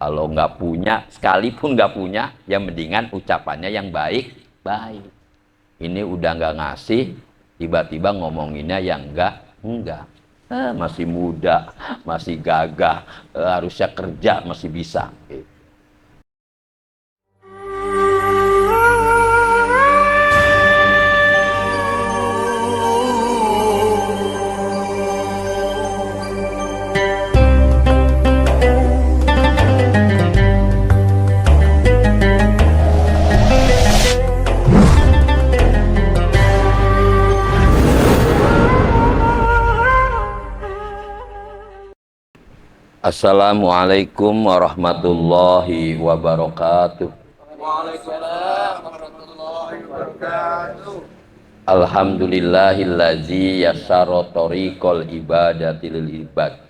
Kalau nggak punya, sekalipun nggak punya, ya mendingan ucapannya yang baik-baik. Ini udah nggak ngasih, tiba-tiba ngomonginnya yang enggak. Masih muda, masih gagah, harusnya kerja masih bisa. Assalamualaikum warahmatullahi wabarakatuh. Waalaikumsalam warahmatullahi wabarakatuh. Alhamdulillahillazi yassara tariqal ibadati lil ibad.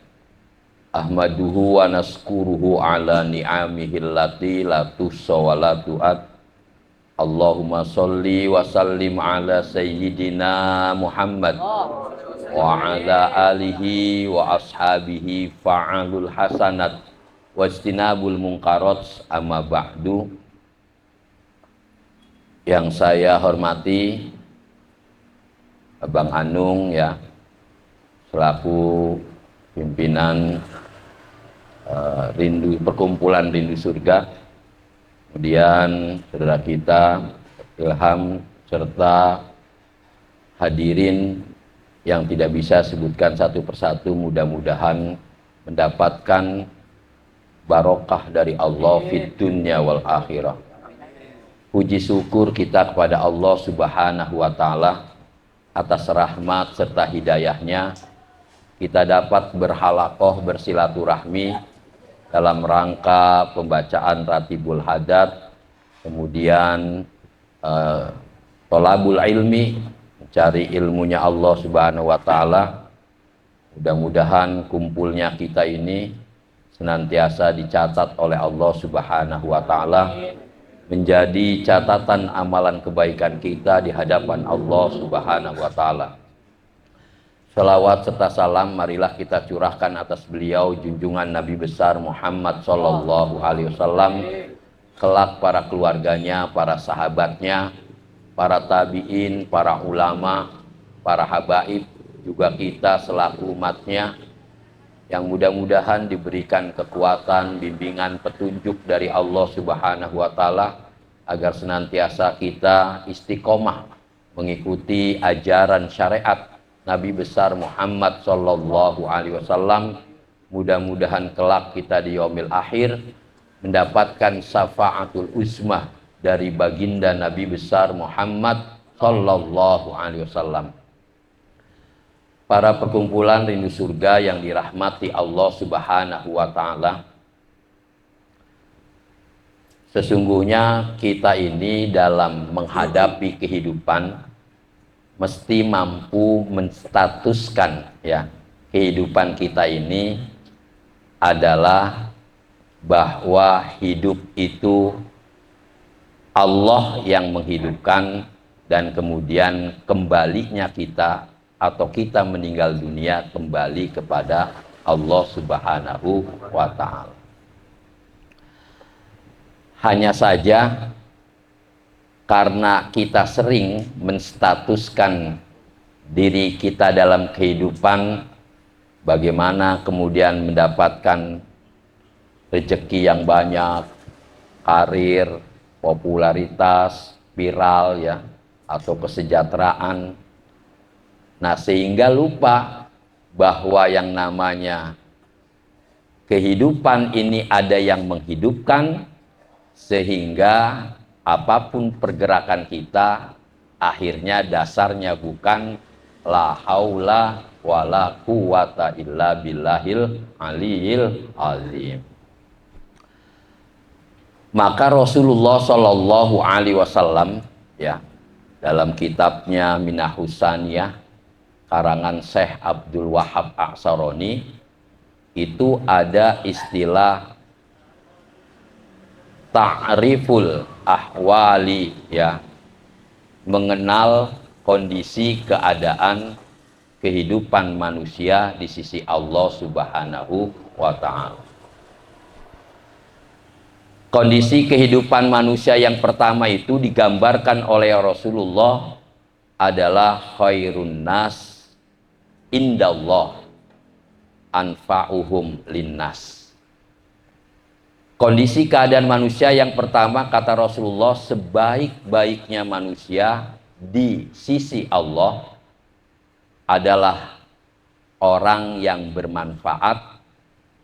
Ahmaduhu wa naskuruhu ala ni'amihi allati la tuhsa wa la tu'ad. Allahumma sholli wa sallim ala sayyidina Muhammad wa ala alihi wa ashabihi fa'alul hasanat wajtinabul munkarat, amma ba'du. Yang saya hormati Abang Anung ya, selaku pimpinan perkumpulan Rindu Surga, kemudian saudara kita Ilham, serta hadirin yang tidak bisa sebutkan satu persatu, mudah-mudahan mendapatkan barokah dari Allah fid dunya wal akhirah. Puji syukur kita kepada Allah Subhanahu wa Ta'ala atas rahmat serta hidayahnya, kita dapat berhalaqah bersilaturahmi dalam rangka pembacaan Ratibul Hadat, kemudian tolabul ilmi, mencari ilmunya Allah Subhanahu wa Ta'ala. Mudah-mudahan kumpulnya kita ini senantiasa dicatat oleh Allah Subhanahu wa Ta'ala menjadi catatan amalan kebaikan kita di hadapan Allah Subhanahu wa Ta'ala. Salawat serta salam marilah kita curahkan atas beliau, junjungan Nabi besar Muhammad sallallahu alaihi wasallam, kelak para keluarganya, para sahabatnya, para tabi'in, para ulama, para habaib, juga kita selaku umatnya, yang mudah-mudahan diberikan kekuatan, bimbingan, petunjuk dari Allah Subhanahu wa Ta'ala agar senantiasa kita istiqomah mengikuti ajaran syariat Nabi besar Muhammad sallallahu alaihi wasallam. Mudah-mudahan kelak kita di yaumil akhir mendapatkan syafaatul uzmah dari baginda Nabi besar Muhammad sallallahu alaihi wasallam. Para perkumpulan Rindu Surga yang dirahmati Allah Subhanahu wa Ta'ala, sesungguhnya kita ini dalam menghadapi kehidupan mesti mampu menstatuskan ya, kehidupan kita ini adalah bahwa hidup itu Allah yang menghidupkan, dan kemudian kembalinya kita atau kita meninggal dunia kembali kepada Allah Subhanahu wa Ta'ala. Hanya saja karena kita sering menstatuskan diri kita dalam kehidupan, bagaimana kemudian mendapatkan rezeki yang banyak, karir, popularitas, viral ya, atau kesejahteraan. Nah, sehingga lupa bahwa yang namanya kehidupan ini ada yang menghidupkan, sehingga apapun pergerakan kita akhirnya dasarnya bukan la haula wala quwata illa billahil aliyil azim. Maka Rasulullah Shallallahu alaihi wasallam ya, dalam kitabnya Minahus-Saniyah karangan Syekh Abdul Wahab A'saroni, itu ada istilah ta'riful ahwali ya, mengenal kondisi keadaan kehidupan manusia di sisi Allah Subhanahu wa Ta'ala. Kondisi kehidupan manusia yang pertama itu digambarkan oleh Rasulullah adalah khairun nas indallah anfa'uhum linnas. Kondisi keadaan manusia yang pertama, kata Rasulullah, sebaik-baiknya manusia di sisi Allah adalah orang yang bermanfaat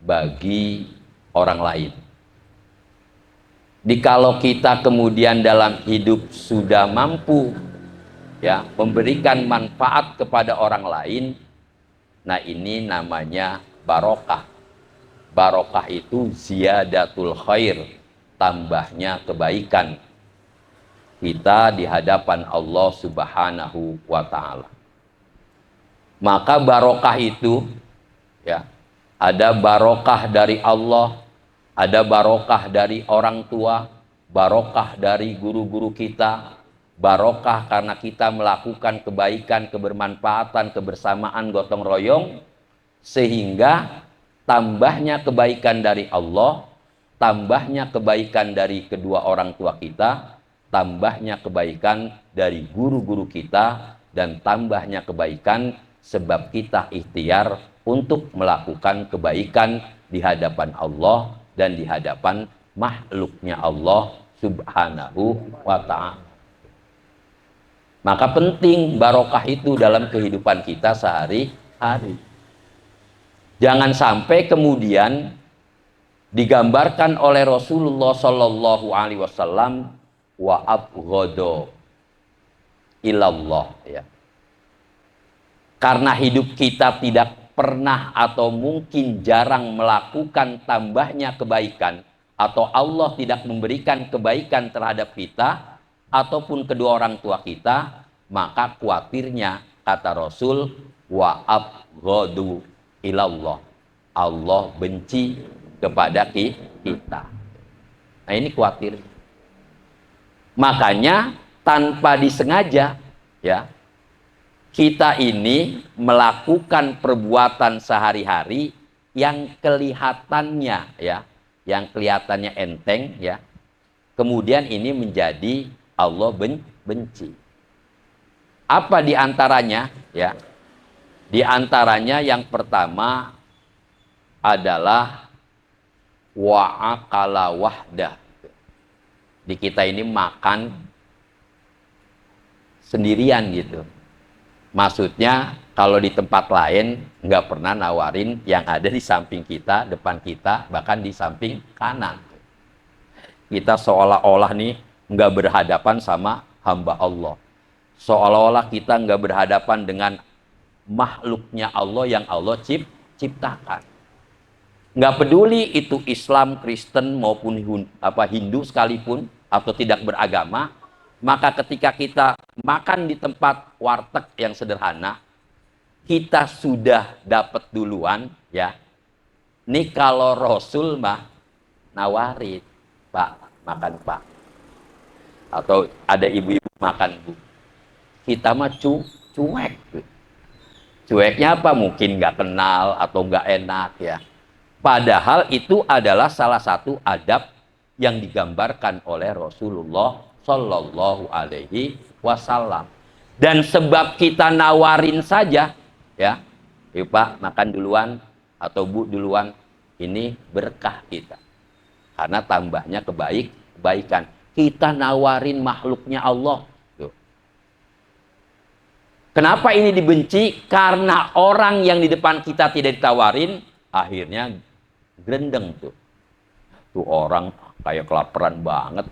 bagi orang lain. Jikalau kita kemudian dalam hidup sudah mampu ya memberikan manfaat kepada orang lain, nah ini namanya barokah. Barokah itu ziyadatul khair, tambahnya kebaikan kita di hadapan Allah Subhanahu wa ta'ala. Maka barokah itu ya, ada barokah dari Allah, ada barokah dari orang tua, barokah dari guru-guru kita, barokah karena kita melakukan kebaikan, kebermanfaatan, kebersamaan, gotong royong, sehingga tambahnya kebaikan dari Allah, tambahnya kebaikan dari kedua orang tua kita, tambahnya kebaikan dari guru-guru kita, dan tambahnya kebaikan sebab kita ikhtiar untuk melakukan kebaikan di hadapan Allah dan di hadapan makhluknya Allah Subhanahu wa ta'ala. Maka penting barokah itu dalam kehidupan kita sehari-hari. Jangan sampai kemudian digambarkan oleh Rasulullah Shallallahu Alaihi Wasallam wa abghadu ilallah ya. Karena hidup kita tidak pernah atau mungkin jarang melakukan tambahnya kebaikan, atau Allah tidak memberikan kebaikan terhadap kita ataupun kedua orang tua kita, maka khawatirnya kata Rasul wa abghadu ilallah, Allah benci kepada kita. Nah ini khawatir. Makanya tanpa disengaja ya, kita ini melakukan perbuatan sehari-hari yang kelihatannya ya, yang kelihatannya enteng ya, kemudian ini menjadi Allah benci. Apa diantaranya ya? Diantaranya yang pertama adalah wa'akala wahdah. Di kita ini makan sendirian gitu. Maksudnya kalau di tempat lain nggak pernah nawarin yang ada di samping kita, depan kita, bahkan di samping kanan. Kita seolah-olah nih nggak berhadapan sama hamba Allah. Seolah-olah kita nggak berhadapan dengan makhluknya Allah yang Allah ciptakan. Nggak peduli itu Islam, Kristen maupun Hindu sekalipun atau tidak beragama, maka ketika kita makan di tempat warteg yang sederhana, kita sudah dapat duluan ya. Nih kalau Rasul mah nawarin, Pak, makan Pak. Atau ada ibu-ibu makan Bu. Kita mah cuek. Cueknya apa? Mungkin nggak kenal atau nggak enak ya. Padahal itu adalah salah satu adab yang digambarkan oleh Rasulullah Shallallahu Alaihi Wasallam. Dan sebab kita nawarin saja, ya, yuk Pak makan duluan atau Bu duluan, ini berkah kita. Karena tambahnya kebaikan. Kita nawarin makhluknya Allah. Tuh. Kenapa ini dibenci? Karena orang yang di depan kita tidak ditawarin, akhirnya grendeng tuh. Tuh orang kayak kelaparan banget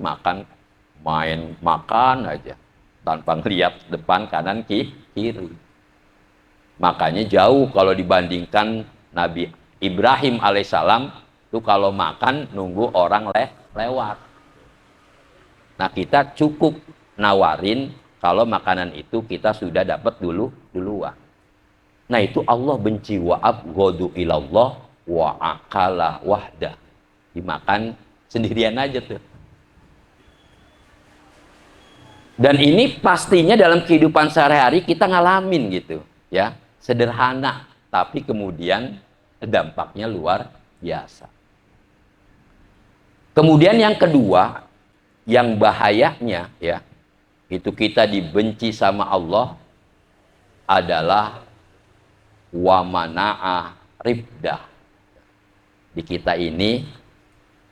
main makan aja tanpa ngeliat depan kanan kiri. Makanya jauh kalau dibandingkan Nabi Ibrahim alaihissalam tuh kalau makan nunggu orang lewat. Nah kita cukup nawarin kalau makanan itu kita sudah dapat duluan. Nah itu Allah benci wa abghadu ilallah wa akala wahdah. Dimakan sendirian aja tuh. Dan ini pastinya dalam kehidupan sehari-hari kita ngalamin gitu ya, sederhana tapi kemudian dampaknya luar biasa. Kemudian yang kedua, yang bahayanya ya, itu kita dibenci sama Allah adalah wa mana'a ribdah. Di kita ini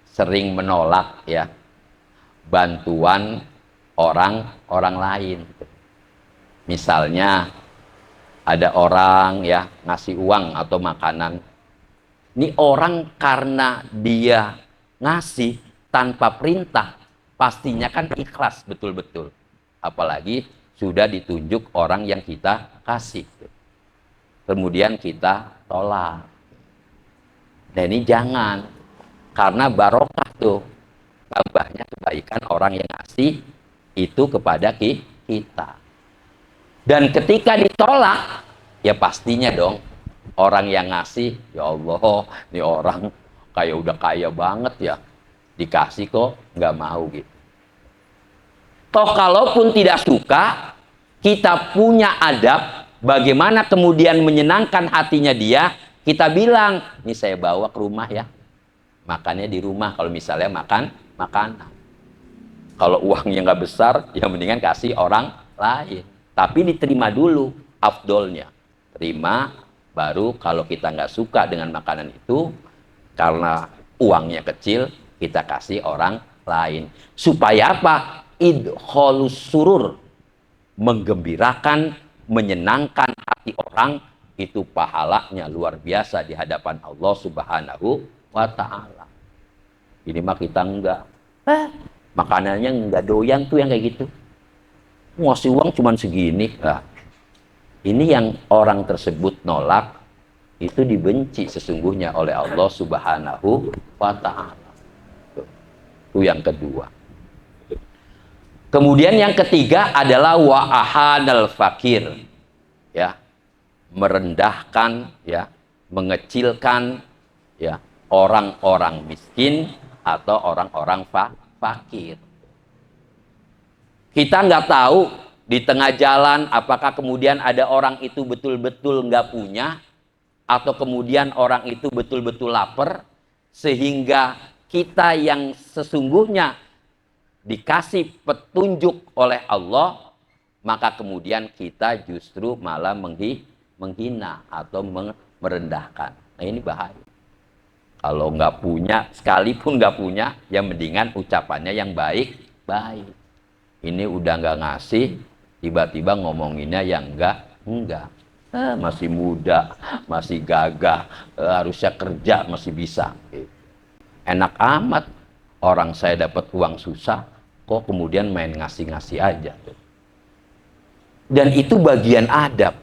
sering menolak ya bantuan orang lain. Misalnya ada orang ya ngasih uang atau makanan. Ini orang karena dia ngasih tanpa perintah, pastinya kan ikhlas betul-betul. Apalagi sudah ditunjuk orang yang kita kasih. Kemudian kita tolak. Nah ini jangan. Karena barokah tuh. Tambahnya kebaikan orang yang ngasih itu kepada kita. Dan ketika ditolak, ya pastinya dong. Orang yang ngasih, ya Allah, ini orang kayak udah kaya banget ya. Dikasih kok nggak mau gitu. Toh kalaupun tidak suka, kita punya adab bagaimana kemudian menyenangkan hatinya dia. Kita bilang, ini saya bawa ke rumah ya. Makannya di rumah kalau misalnya makanan. Kalau uangnya nggak besar, ya mendingan kasih orang lain. Tapi diterima dulu afdolnya. Terima, baru kalau kita nggak suka dengan makanan itu, karena uangnya kecil, kita kasih orang lain. Supaya apa? Idkholus surur. Menggembirakan, menyenangkan hati orang, itu pahalanya luar biasa di hadapan Allah Subhanahu wa Ta'ala. Ini mah kita enggak. Makanannya enggak doyan tuh yang kayak gitu. Ngasih uang cuma segini. Nah, ini yang orang tersebut nolak, itu dibenci sesungguhnya oleh Allah Subhanahu wa Ta'ala. Itu yang kedua. Kemudian yang ketiga adalah wa'ahanal fakir. Ya. Merendahkan ya, mengecilkan ya orang-orang miskin atau orang-orang fakir. Kita nggak tahu di tengah jalan apakah kemudian ada orang itu betul-betul nggak punya atau kemudian orang itu betul-betul lapar, sehingga kita yang sesungguhnya dikasih petunjuk oleh Allah, maka kemudian kita justru malah menghina atau merendahkan. Nah ini bahaya. Kalau nggak punya, sekalipun nggak punya, ya mendingan ucapannya yang baik-baik. Ini udah nggak ngasih, tiba-tiba ngomonginnya yang enggak. Masih muda, masih gagah, harusnya kerja, masih bisa. Enak amat, orang saya dapat uang susah, kok kemudian main ngasih-ngasih aja. Dan itu bagian adab.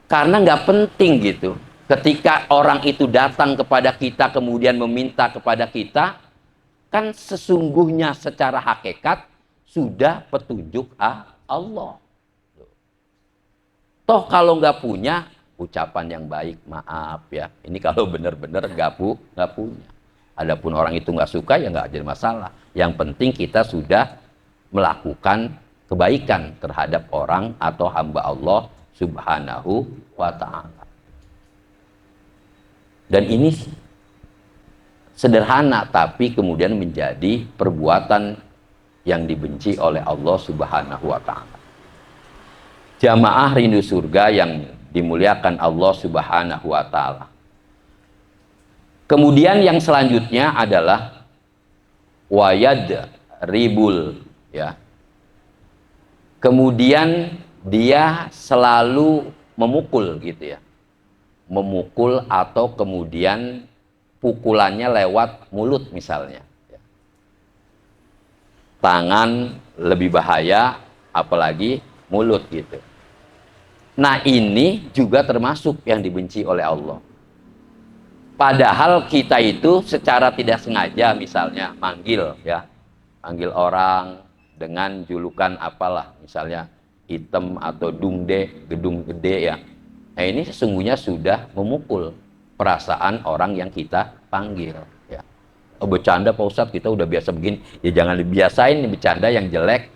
Karena nggak penting gitu. Ketika orang itu datang kepada kita, kemudian meminta kepada kita, kan sesungguhnya secara hakikat sudah petunjuk Allah. Toh kalau nggak punya, ucapan yang baik, maaf ya. Ini kalau benar-benar nggak punya. Adapun orang itu nggak suka, ya nggak jadi masalah. Yang penting kita sudah melakukan kebaikan terhadap orang atau hamba Allah Subhanahu wa Ta'ala. Dan ini sederhana, tapi kemudian menjadi perbuatan yang dibenci oleh Allah Subhanahu wa Ta'ala. Jamaah rindu surga yang dimuliakan Allah Subhanahu wa Ta'ala. Kemudian yang selanjutnya adalah wayad ribul ya. Kemudian dia selalu memukul gitu ya. Memukul atau kemudian pukulannya lewat mulut misalnya. Tangan lebih bahaya, apalagi mulut gitu. Nah ini juga termasuk yang dibenci oleh Allah. Padahal kita itu secara tidak sengaja misalnya manggil ya. Manggil orang dengan julukan apalah, misalnya hitam atau dungde, gedung gede ya. Nah ini sesungguhnya sudah memukul perasaan orang yang kita panggil ya. Oh bercanda Pak Ustadz, kita udah biasa begini, ya jangan dibiasain bercanda yang jelek.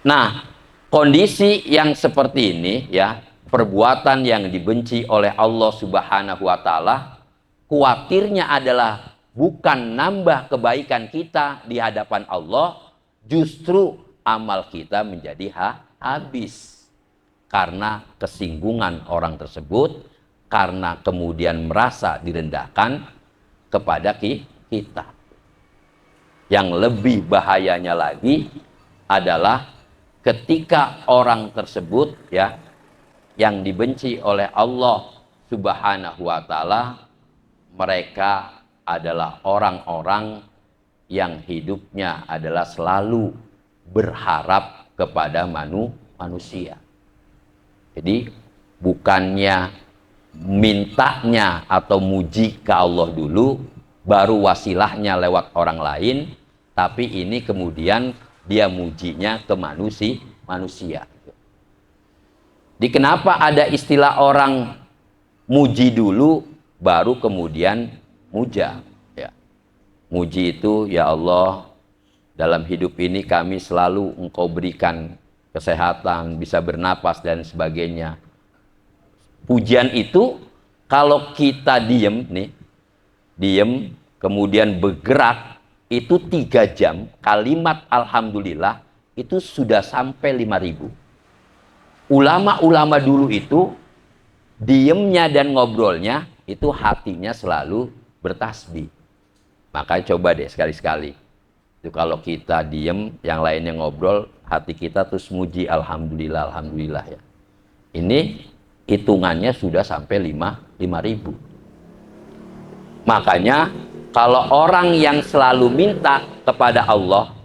Nah kondisi yang seperti ini ya, perbuatan yang dibenci oleh Allah Subhanahu wa Ta'ala, khawatirnya adalah bukan nambah kebaikan kita di hadapan Allah, justru amal kita menjadi habis. Karena kesinggungan orang tersebut, karena kemudian merasa direndahkan kepada kita. Yang lebih bahayanya lagi adalah ketika orang tersebut ya, yang dibenci oleh Allah Subhanahu wa taala, mereka adalah orang-orang yang hidupnya adalah selalu berharap kepada manusia. Jadi bukannya mintanya atau muji ke Allah dulu, baru wasilahnya lewat orang lain, tapi ini kemudian dia mujinya ke manusia. Jadi kenapa ada istilah orang muji dulu baru kemudian muja, ya. Muji itu, ya Allah, dalam hidup ini kami selalu Engkau berikan kesehatan, bisa bernapas dan sebagainya. Pujian itu kalau kita diem kemudian bergerak, itu 3 jam kalimat alhamdulillah itu sudah sampai 5.000. Ulama-ulama dulu itu diemnya dan ngobrolnya itu hatinya selalu bertasbih. Maka coba deh sekali-sekali itu kalau kita diem, yang lainnya ngobrol, hati kita terus muji alhamdulillah, alhamdulillah ya. Ini hitungannya sudah sampai 5.000. Makanya kalau orang yang selalu minta kepada Allah,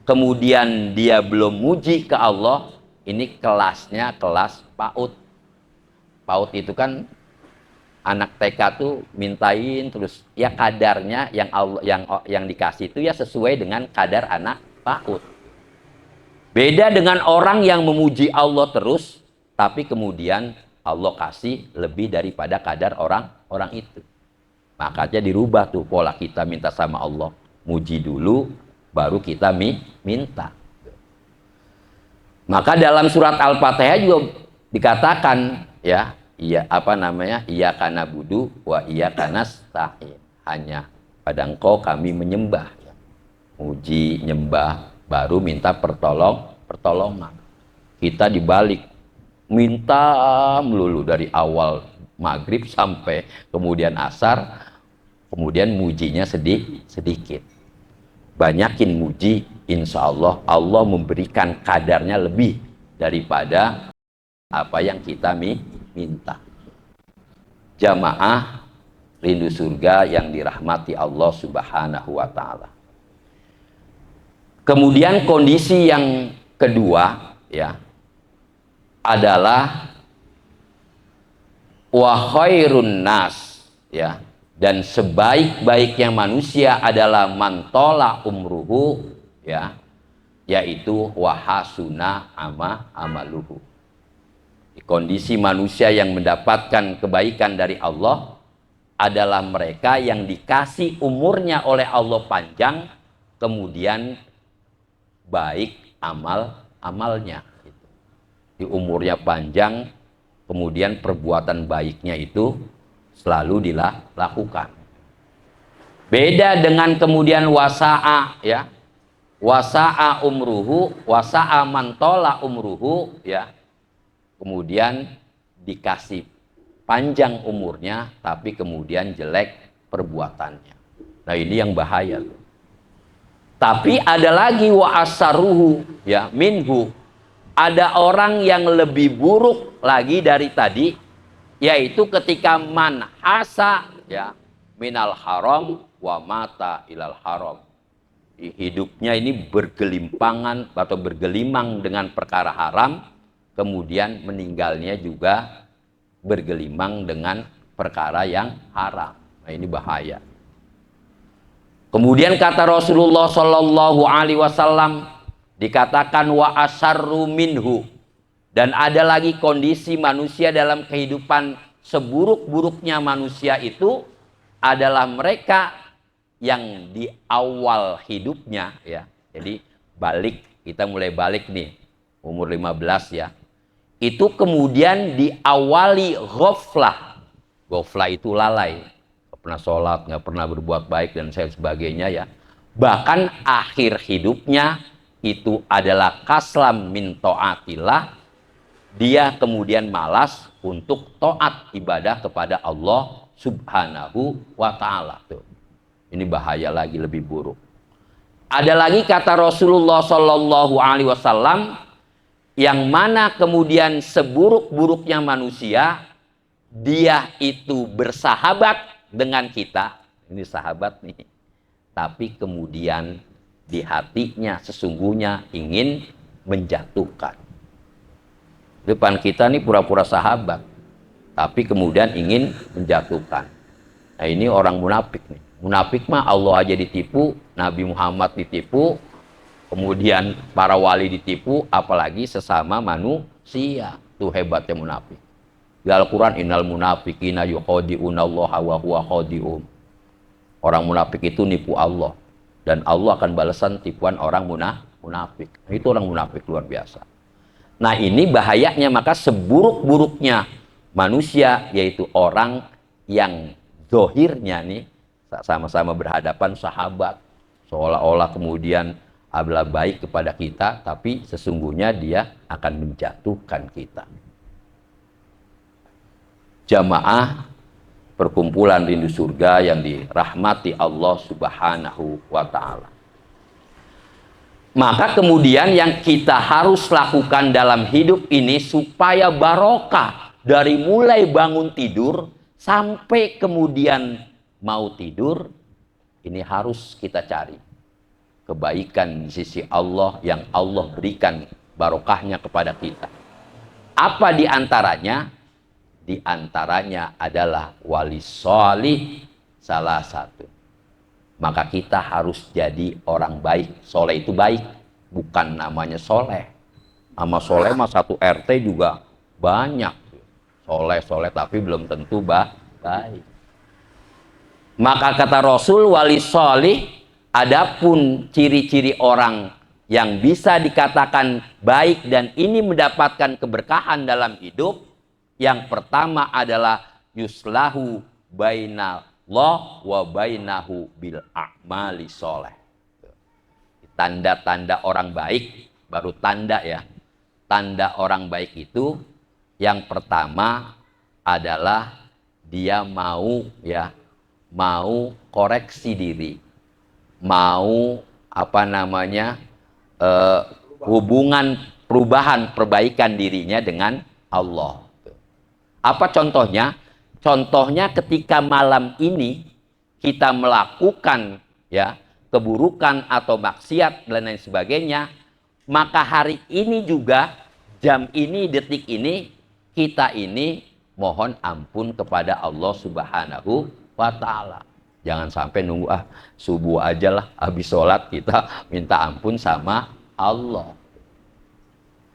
kemudian dia belum muji ke Allah, ini kelasnya kelas PAUD. PAUD itu kan anak TK tuh mintain terus, ya kadarnya yang Allah yang dikasih itu ya sesuai dengan kadar anak PAUD. Beda dengan orang yang memuji Allah terus, tapi kemudian Allah kasih lebih daripada kadar orang itu. Makanya dirubah tuh pola kita minta sama Allah. Muji dulu, baru kita minta. Maka dalam surat Al-Fatihah juga dikatakan ya, iyyaka na'budu wa iyyaka nasta'in. Hanya pada Engkau kami menyembah. Ya. Muji, nyembah, baru minta pertolongan. Kita dibalik minta melulu dari awal maghrib sampai kemudian asar, kemudian mujinya sedikit. Banyakin muji, insya Allah Allah memberikan kadarnya lebih daripada apa yang kita minta. Jamaah rindu surga yang dirahmati Allah Subhanahu wa taala. Kemudian kondisi yang kedua ya adalah wa khairun nas ya, dan sebaik-baiknya manusia adalah mantola umruhu ya, yaitu wahasuna amaluhu. Kondisi manusia yang mendapatkan kebaikan dari Allah adalah mereka yang dikasih umurnya oleh Allah panjang, kemudian baik amalnya. Di umurnya panjang, kemudian perbuatan baiknya itu selalu dilakukan. Beda dengan kemudian wasa'a ya. Wasa'a umruhu, wasa'a mantola umruhu ya. Kemudian dikasih panjang umurnya tapi kemudian jelek perbuatannya. Nah, ini yang bahaya. Tapi ada lagi wa asaruhu ya minhu. Ada orang yang lebih buruk lagi dari tadi, yaitu ketika man hasa ya minal haram wa mata ilal haram. Hidupnya ini bergelimpangan atau bergelimang dengan perkara haram, kemudian meninggalnya juga bergelimang dengan perkara yang haram. Nah, ini bahaya. Kemudian kata Rasulullah Shallallahu Alaihi Wasallam, dikatakan wa asarru minhu, dan ada lagi kondisi manusia dalam kehidupan seburuk-buruknya manusia itu adalah mereka yang di awal hidupnya ya. Jadi kita mulai balik nih umur 15 ya. Itu kemudian diawali ghaflah. Ghaflah itu lalai, pernah sholat, nggak pernah berbuat baik dan sebagainya ya. Bahkan akhir hidupnya itu adalah kaslam min ta'atillah. Dia kemudian malas untuk taat ibadah kepada Allah Subhanahu wa ta'ala. Ini bahaya lagi, lebih buruk. Ada lagi kata Rasulullah Shallallahu Alaihi Wasallam, yang mana kemudian seburuk-buruknya manusia, dia itu bersahabat dengan kita. Ini sahabat nih. Tapi kemudian di hatinya sesungguhnya ingin menjatuhkan. Depan kita nih pura-pura sahabat, tapi kemudian ingin menjatuhkan. Nah ini orang munafik nih. Munafik mah Allah aja ditipu, Nabi Muhammad ditipu, kemudian para wali ditipu, apalagi sesama manusia. Tuh hebatnya munafik. Di Al-Quran, innal munafiqina yukhadi'unallaha wa huwa khadi'um. Orang munafik itu nipu Allah, dan Allah akan balasan tipuan orang munafik. Itu orang munafik luar biasa. Nah ini bahayanya, maka seburuk-buruknya manusia yaitu orang yang zohirnya nih sama-sama berhadapan sahabat, seolah-olah kemudian adalah baik kepada kita, tapi sesungguhnya dia akan menjatuhkan kita. Jamaah perkumpulan rindu surga yang dirahmati Allah Subhanahu wa ta'ala. Maka kemudian yang kita harus lakukan dalam hidup ini supaya barokah dari mulai bangun tidur sampai kemudian mau tidur, ini harus kita cari kebaikan di sisi Allah yang Allah berikan barokahnya kepada kita. Apa di antaranya? Di antaranya adalah wali sholih salah satu. Maka kita harus jadi orang baik. Soleh itu baik, bukan namanya soleh. Nama soleh mah satu RT juga banyak. Soleh tapi belum tentu baik. Maka kata Rasul, wali sholih, adapun ciri-ciri orang yang bisa dikatakan baik dan ini mendapatkan keberkahan dalam hidup, yang pertama adalah yuslahu bainallah wa bainahu bil a'mali sholeh. Tanda-tanda orang baik, baru tanda ya. Tanda orang baik itu yang pertama adalah dia mau koreksi diri, mau hubungan perbaikan dirinya dengan Allah. Apa contohnya? Contohnya ketika malam ini kita melakukan keburukan atau maksiat dan lain sebagainya, maka hari ini juga, jam ini, detik ini, kita ini mohon ampun kepada Allah Subhanahu wa ta'ala. Jangan sampai nunggu subuh aja lah, habis sholat kita minta ampun sama Allah.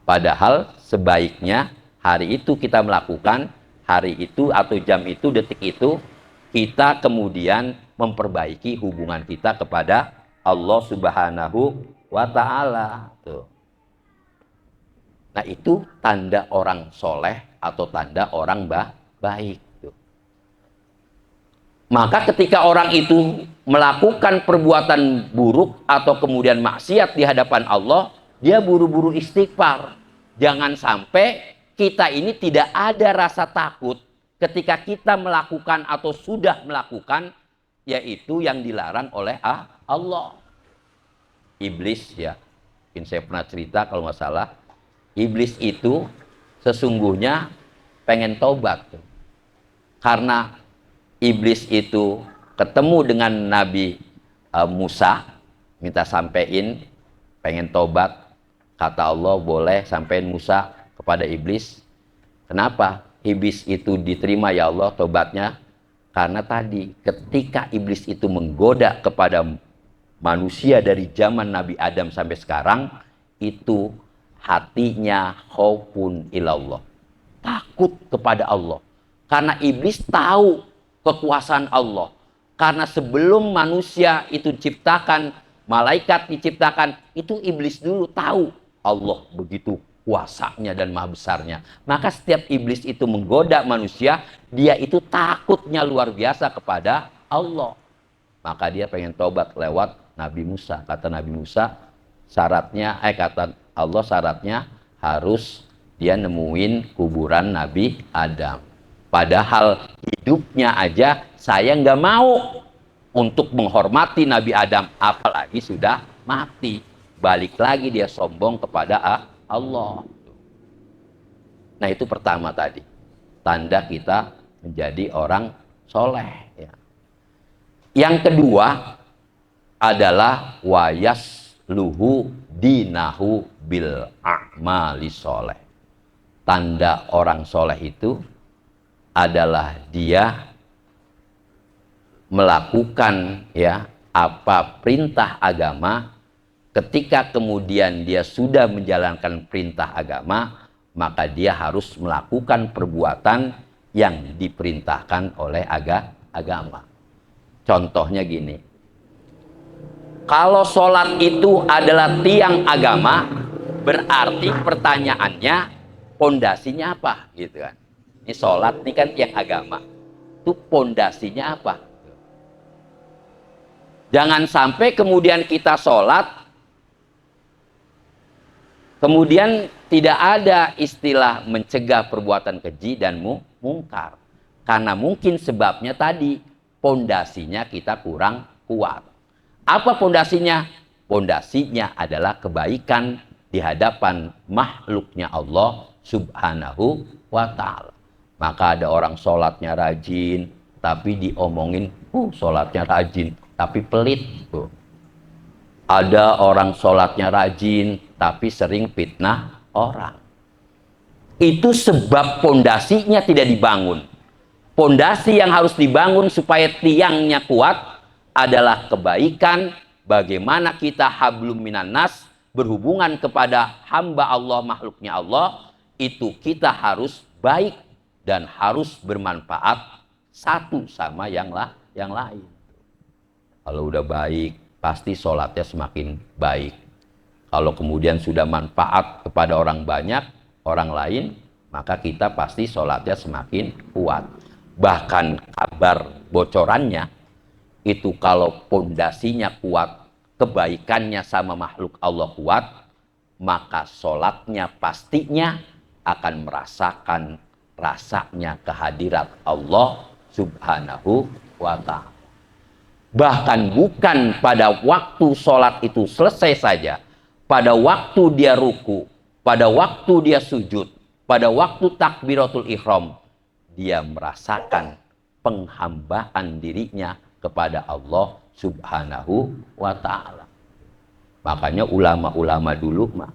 Padahal sebaiknya hari itu kita melakukan, hari itu atau jam itu, detik itu, kita kemudian memperbaiki hubungan kita kepada Allah Subhanahu wa ta'ala. Nah itu tanda orang soleh atau tanda orang baik. Maka ketika orang itu melakukan perbuatan buruk atau kemudian maksiat di hadapan Allah, dia buru-buru istighfar. Jangan sampai kita ini tidak ada rasa takut ketika kita melakukan atau sudah melakukan, yaitu yang dilarang oleh Allah. Iblis ya, mungkin saya pernah cerita kalau nggak salah, iblis itu sesungguhnya pengen tobat. Karena iblis itu ketemu dengan Nabi Musa, minta sampein, pengen tobat. Kata Allah, boleh sampein Musa kepada iblis. Kenapa? Iblis itu diterima ya Allah tobatnya. Karena tadi ketika iblis itu menggoda kepada manusia dari zaman Nabi Adam sampai sekarang, itu hatinya khaufun ilallah, takut kepada Allah. Karena iblis tahu kekuasaan Allah. Karena sebelum manusia itu diciptakan, malaikat diciptakan, itu iblis dulu tahu Allah begitu kuasanya dan maha besarnya. Maka setiap iblis itu menggoda manusia, dia itu takutnya luar biasa kepada Allah. Maka dia pengen tobat lewat Nabi Musa. Kata Nabi Musa, kata Allah syaratnya harus dia nemuin kuburan Nabi Adam. Padahal hidupnya aja saya nggak mau untuk menghormati Nabi Adam, apalagi sudah mati. Balik lagi dia sombong kepada Allah. Nah itu pertama tadi, tanda kita menjadi orang soleh. Ya. Yang kedua adalah wayas luhu dinahu bil a'mali soleh. Tanda orang soleh itu adalah dia melakukan ya apa perintah agama. Ketika kemudian dia sudah menjalankan perintah agama, maka dia harus melakukan perbuatan yang diperintahkan oleh agama. Contohnya gini, kalau sholat itu adalah tiang agama, berarti pertanyaannya pondasinya apa, gitu kan? Ini sholat ini kan tiang agama, itu pondasinya apa? Jangan sampai kemudian kita sholat, kemudian tidak ada istilah mencegah perbuatan keji dan mungkar. Karena mungkin sebabnya tadi, pondasinya kita kurang kuat. Apa pondasinya? Pondasinya adalah kebaikan di hadapan makhluknya Allah Subhanahu wa ta'ala. Maka ada orang sholatnya rajin, tapi diomongin, sholatnya rajin, tapi pelit. Ada orang sholatnya rajin, tapi sering fitnah orang. Itu sebab pondasinya tidak dibangun. Pondasi yang harus dibangun supaya tiangnya kuat adalah kebaikan. Bagaimana kita hablum minan nas, berhubungan kepada hamba Allah, makhluknya Allah, itu kita harus baik dan harus bermanfaat satu sama yang lain. Kalau udah baik, pasti sholatnya semakin baik. Kalau kemudian sudah manfaat kepada orang banyak, orang lain, maka kita pasti sholatnya semakin kuat. Bahkan kabar bocorannya, itu kalau pondasinya kuat, kebaikannya sama makhluk Allah kuat, maka sholatnya pastinya akan merasakan rasanya kehadirat Allah Subhanahu wa ta'ala. Bahkan bukan pada waktu sholat itu selesai saja, pada waktu dia ruku, pada waktu dia sujud, pada waktu takbiratul ihram, dia merasakan penghambaan dirinya kepada Allah Subhanahu wa ta'ala. Makanya ulama-ulama dulu mah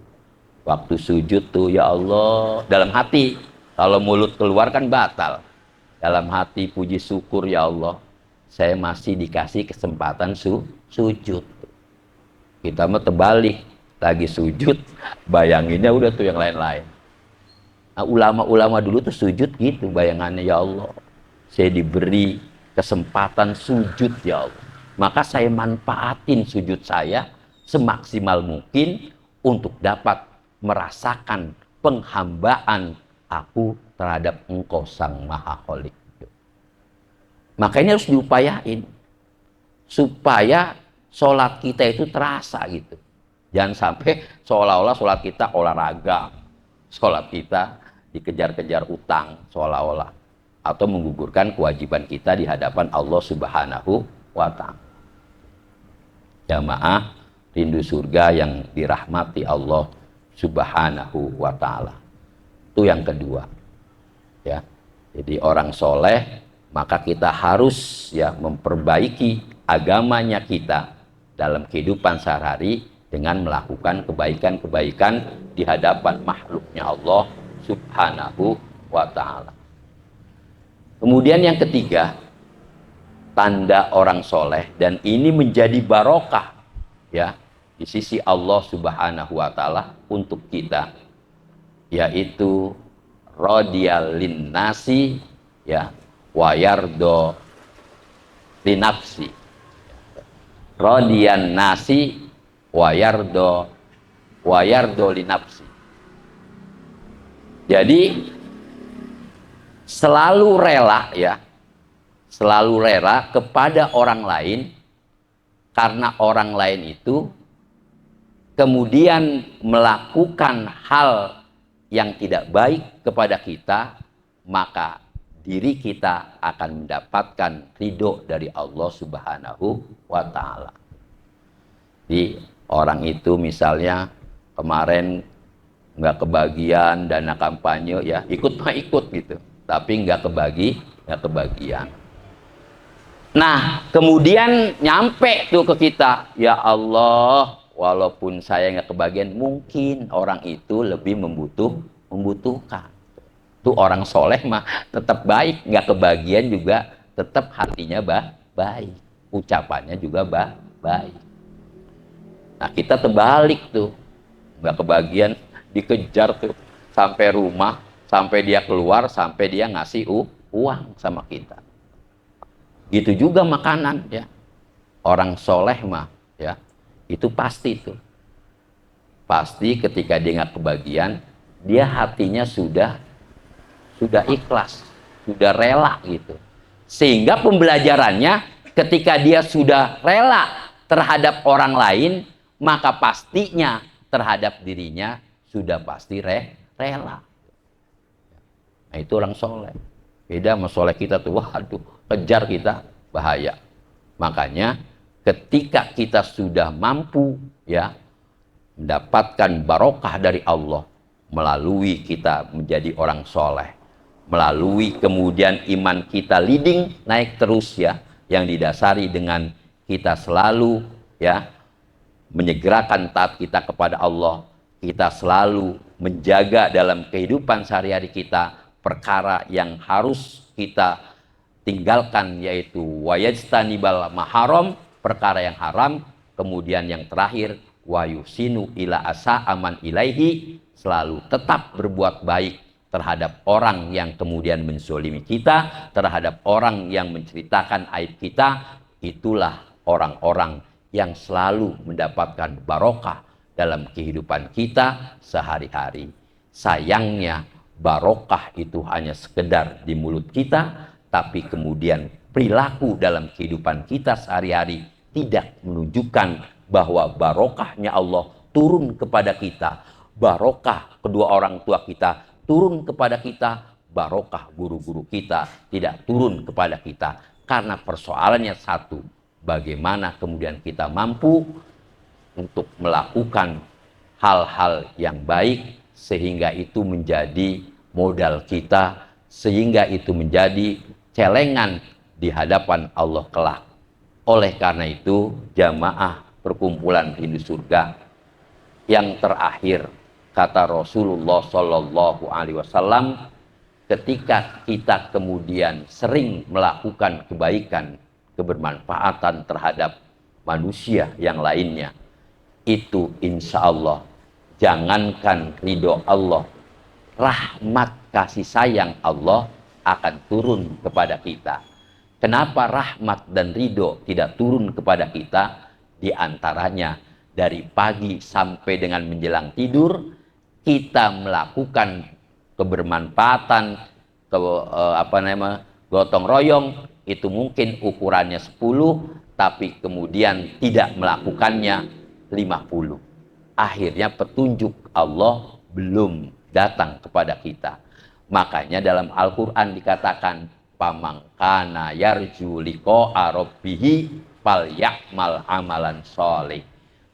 waktu sujud tuh, ya Allah, dalam hati. Kalau mulut keluar kan batal. Dalam hati puji syukur, ya Allah, saya masih dikasih kesempatan sujud. Kita mah terbalik, lagi sujud, bayanginnya udah tuh yang lain-lain. Nah, ulama-ulama dulu tuh sujud gitu, bayangannya, ya Allah, saya diberi kesempatan sujud, ya Allah. Maka saya manfaatin sujud saya semaksimal mungkin untuk dapat merasakan penghambaan aku terhadap Engkau Sang Maha Kholik. Makanya harus diupayain supaya sholat kita itu terasa gitu. Jangan sampai seolah-olah sholat kita olahraga, sholat kita dikejar-kejar utang seolah-olah, atau menggugurkan kewajiban kita di hadapan Allah Subhanahu wa ta'ala. Jamaah rindu surga yang dirahmati Allah Subhanahu wa ta'ala. Itu yang kedua. Ya. Jadi orang soleh, maka kita harus ya memperbaiki agamanya kita dalam kehidupan sehari-hari dengan melakukan kebaikan-kebaikan di hadapan makhluknya Allah Subhanahu wa ta'ala. Kemudian yang ketiga, tanda orang soleh, dan ini menjadi barokah ya di sisi Allah Subhanahu wa ta'ala untuk kita, yaitu radiyal linnasi ya wayardo linafsi. Radiyan nasi wayardo linafsi. Jadi selalu rela ya, selalu rela kepada orang lain karena orang lain itu kemudian melakukan hal yang tidak baik kepada kita, maka diri kita akan mendapatkan ridho dari Allah Subhanahu wa Ta'ala. Di orang itu misalnya kemarin nggak kebagian dana kampanye, ya ikut gitu, tapi nggak kebagian. Nah kemudian nyampe tuh ke kita, ya Allah, walaupun saya nggak kebagian, mungkin orang itu lebih membutuhkan. Tuh orang soleh mah tetap baik, nggak kebagian juga tetap hatinya baik, ucapannya juga baik. Nah kita terbalik tuh, nggak kebagian, dikejar tuh sampai rumah, sampai dia keluar, sampai dia ngasih uang sama kita. Gitu juga makanan, ya. Orang soleh mah, ya, itu pasti tuh. Pasti ketika dia nggak kebagian, dia hatinya sudah ikhlas, sudah rela gitu. Sehingga pembelajarannya ketika dia sudah rela terhadap orang lain, maka pastinya terhadap dirinya sudah pasti rela. Nah itu orang soleh. Beda sama soleh kita tuh, waduh, kejar kita, bahaya. Makanya ketika kita sudah mampu, ya, mendapatkan barokah dari Allah melalui kita menjadi orang soleh, melalui kemudian iman kita leading naik terus, ya, yang didasari dengan kita selalu, ya, menyegerakan taat kita kepada Allah, kita selalu menjaga dalam kehidupan sehari-hari kita perkara yang harus kita tinggalkan, yaitu wayajtanibal maharam, perkara yang haram. Kemudian yang terakhir, wayusinu ila asa aman ilaihi, selalu tetap berbuat baik terhadap orang yang kemudian menzolimi kita, terhadap orang yang menceritakan aib kita. Itulah orang-orang yang selalu mendapatkan barokah dalam kehidupan kita sehari-hari. Sayangnya barokah itu hanya sekedar di mulut kita, tapi kemudian perilaku dalam kehidupan kita sehari-hari tidak menunjukkan bahwa barokahnya Allah turun kepada kita, barokah kedua orang tua kita turun kepada kita, barokah guru-guru kita tidak turun kepada kita. Karena persoalannya satu, bagaimana kemudian kita mampu untuk melakukan hal-hal yang baik, sehingga itu menjadi modal kita, sehingga itu menjadi celengan di hadapan Allah kelak. Oleh karena itu, jamaah perkumpulan rindu surga, yang terakhir kata Rasulullah Shallallahu Alaihi Wasallam, ketika kita kemudian sering melakukan kebaikan, kebermanfaatan terhadap manusia yang lainnya, itu insya Allah, jangankan ridho Allah, rahmat kasih sayang Allah akan turun kepada kita. Kenapa rahmat dan ridho tidak turun kepada kita? Di antaranya dari pagi sampai dengan menjelang tidur kita melakukan kebermanfaatan, gotong royong, itu mungkin ukurannya 10, tapi kemudian tidak melakukannya 50. Akhirnya petunjuk Allah belum datang kepada kita. Makanya dalam Al-Quran dikatakan, pamangkana yarju liqa'a rabbihi falya'mal amalan sholih.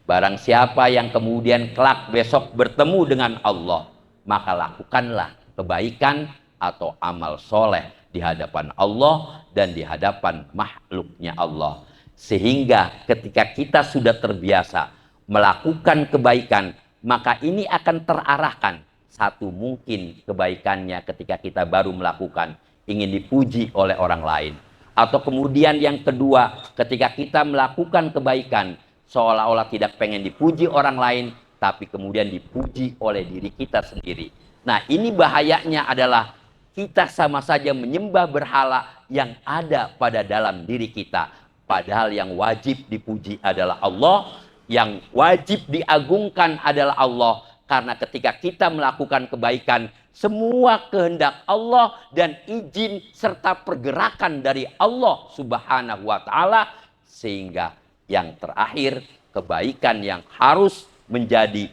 Barang siapa yang kemudian kelak besok bertemu dengan Allah, maka lakukanlah kebaikan atau amal soleh di hadapan Allah dan di hadapan makhluknya Allah. Sehingga ketika kita sudah terbiasa melakukan kebaikan, maka ini akan terarahkan. Satu, mungkin kebaikannya ketika kita baru melakukan ingin dipuji oleh orang lain. Atau kemudian yang kedua, ketika kita melakukan kebaikan seolah-olah tidak pengen dipuji orang lain, tapi kemudian dipuji oleh diri kita sendiri. Nah ini bahayanya adalah kita sama saja menyembah berhala yang ada pada dalam diri kita. Padahal yang wajib dipuji adalah Allah, yang wajib diagungkan adalah Allah. Karena ketika kita melakukan kebaikan, semua kehendak Allah dan izin serta pergerakan dari Allah Subhanahu wa taala, sehingga yang terakhir kebaikan yang harus menjadi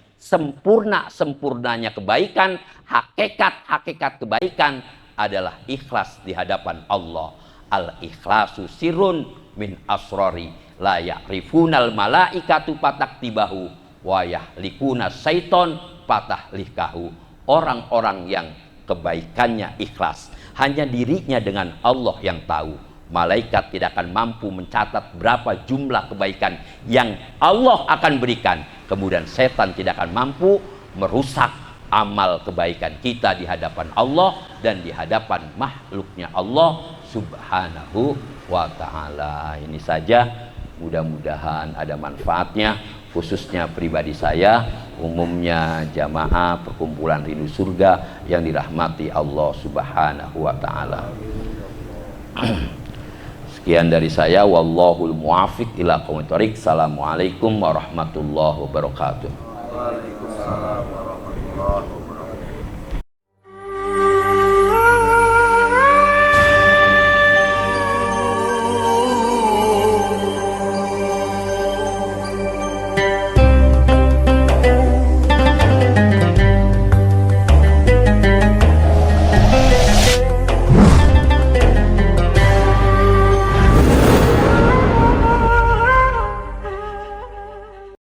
sempurnanya kebaikan, hakikat kebaikan adalah ikhlas di hadapan Allah. Al-ikhlasu sirrun min asrori la ya'rifunal malaikatu pataktibahu wa yahlikuna syaiton patahlikahu. Orang-orang yang kebaikannya ikhlas, hanya dirinya dengan Allah yang tahu. Malaikat tidak akan mampu mencatat berapa jumlah kebaikan yang Allah akan berikan. Kemudian setan tidak akan mampu merusak amal kebaikan kita di hadapan Allah dan di hadapan makhluknya Allah Subhanahu wa ta'ala. Ini saja, mudah-mudahan ada manfaatnya, khususnya pribadi saya, umumnya jamaah perkumpulan rindu surga yang dirahmati Allah Subhanahu wa ta'ala. Sekian dari saya, wallahul muwafiq ila aqwamit thoriq. Assalamualaikum warahmatullahi wabarakatuh. Waalaikumsalam warahmatullahi wabarakatuh.